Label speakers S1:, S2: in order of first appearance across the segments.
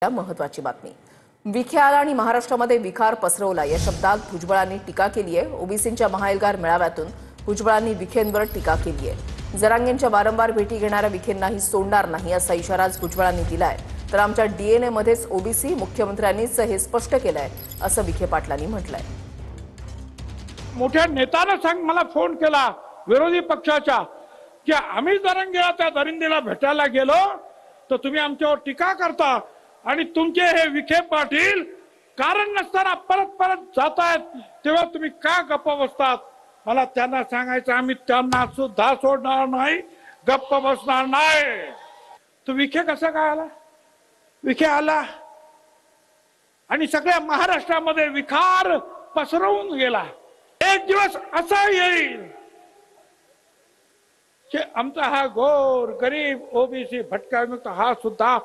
S1: महत्वाची बातमी विखे आला आणि महाराष्ट्रामध्ये विखार पसरवला या शब्दात भुजबळांनी टीका केली आहे। ओबीसींच्या महाएल्गार मेळाव्यातून भुजबळांनी विखेंवर टीका केली आहे। जरांगेंच्या वारंवार भेटी घेणाऱ्या विखेंनाही सोडणार नाही असा इशारा भुजबळांनी दिलाय। तर आमच्या डीएनए मध्येच ओबीसी मुख्यमंत्र्यांनीच हे स्पष्ट केलंय असं विखे पाटलांनी म्हटलंय।
S2: मोठ्या नेत्यानं मला फोन केला विरोधी पक्षाच्या की आम्ही जरांगेला त्या दरिंदेला भेटायला गेलो तर तुम्ही आमच्यावर टीका करता आणि तुमचे हे विखे पाटील कारण नसताना परत परत जातायत तेव्हा तुम्ही का गप्प बसतात। मला त्यांना सांगायचं आम्ही त्यांना सुद्धा सोडणार नाही, गप्प बसणार नाही। तो विखे कसा काय आला? विखे आला आणि सगळ्या महाराष्ट्रामध्ये विखार पसरवून गेला। एक दिवस असा येईल की आमचा हा गोर गरीब ओबीसी भटका विमुक्त हा सुद्धा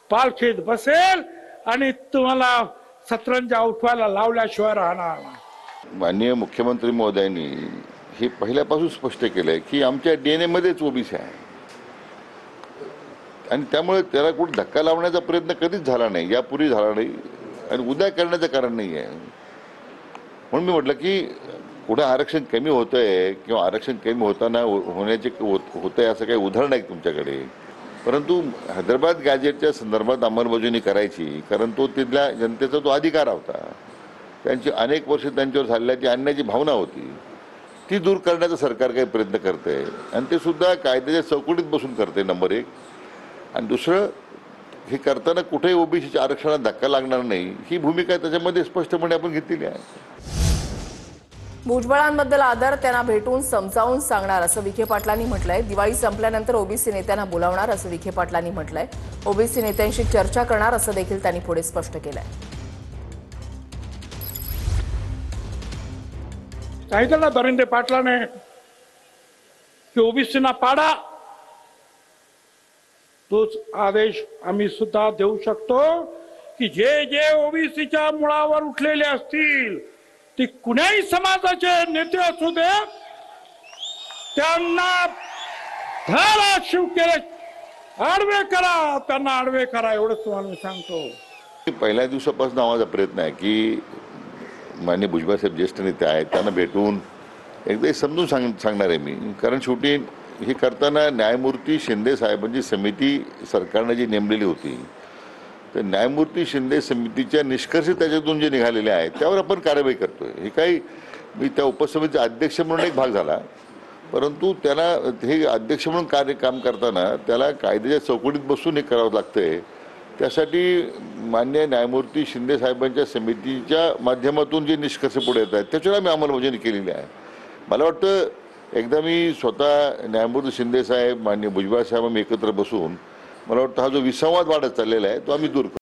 S2: पालखीत बसेल आणि तुम्हाला सतरंजा उठवायला लावल्याशिवाय राहणार नाही।
S3: माननीय मुख्यमंत्री महोदयांनी हे पहिल्यापासून स्पष्ट केलंय की आमच्या डीएनए मध्येच ओबीसी आहे आणि त्यामुळे त्याला कुठे धक्का लावण्याचा प्रयत्न कधीच झाला नाही, यापूर्वी झाला नाही आणि उद्या करण्याचं कारण नाही आहे। म्हणून मी म्हटलं की कुठं आरक्षण कमी होतंय किंवा आरक्षण कमी होताना होण्याचे होतंय असं काही उदाहरण आहे तुमच्याकडे, परंतु हैदराबाद गॅजेटच्या संदर्भात अंमलबजावणी करायची, कारण तो तिथल्या जनतेचा तो अधिकार होता। त्यांची अनेक वर्ष त्यांच्यावर झालेली अन्यायाची भावना होती ती दूर करण्याचा सरकार काही प्रयत्न करते आणि ते सुद्धा कायद्याच्या चौकटीत बसून करते नंबर एक। आणि दुसरं हे करताना कुठेही ओबीसीच्या आरक्षणात धक्का लागणार नाही ही भूमिका त्याच्यामध्ये स्पष्टपणे आपण घेतलेली आहे।
S1: भुजबळांबद्दल आदर त्यांना भेटून समजावून सांगणार असं विखे पाटलांनी म्हटलंय। दिवाळी संपल्यानंतर ओबीसी नेत्यांना बोलावणार असं विखे पाटलांनी म्हटलंय। ओबीसी नेत्यांशी चर्चा करणार असं देखील त्यांनी पुढे स्पष्ट केलंय।
S2: सांगितलं दरिंदे पाटलाने की ओबीसीना पाडा, तोच आदेश आम्ही सुद्धा देऊ शकतो की जे जे ओबीसीच्या मुळावर उठलेले असतील ती कुणाही समाजाचे नेते असू दे त्यांना धाराशिव केले आडवे करा, त्यांना आडवे करा एवढंच तुम्हाला मी सांगतो।
S3: पहिल्या दिवसापासून आमचा प्रयत्न आहे की माननीय भुजबळ साहेब ज्येष्ठ नेते आहेत त्यांना भेटून एकदा समजून सांगणार आहे मी, कारण शेवटी हे करताना न्यायमूर्ती शिंदे साहेबांची समिती सरकारने जी नेमलेली होती तर न्यायमूर्ती शिंदे समितीच्या निष्कर्ष त्याच्यातून जे निघालेले आहेत त्यावर आपण कारवाई करतोय। हे काही मी त्या उपसमितीचा अध्यक्ष म्हणून एक भाग झाला, परंतु त्याला हे अध्यक्ष म्हणून काम करताना त्याला कायद्याच्या चौकटीत बसून हे करावं लागतंय। त्यासाठी मान्य न्यायमूर्ती शिंदे साहेबांच्या समितीच्या माध्यमातून जे निष्कर्ष पुढे येत आहेत त्याच्यावर आम्ही अंमलबजावणी केलेली आहे। मला वाटतं एकदा मी स्वतः न्यायमूर्ती शिंदे साहेब मान्य भुजबळ साहेब आम्ही एकत्र बसून मला वाटतं हा जो विसंवाद वाढत चाललेला आहे तो आम्ही दूर करू।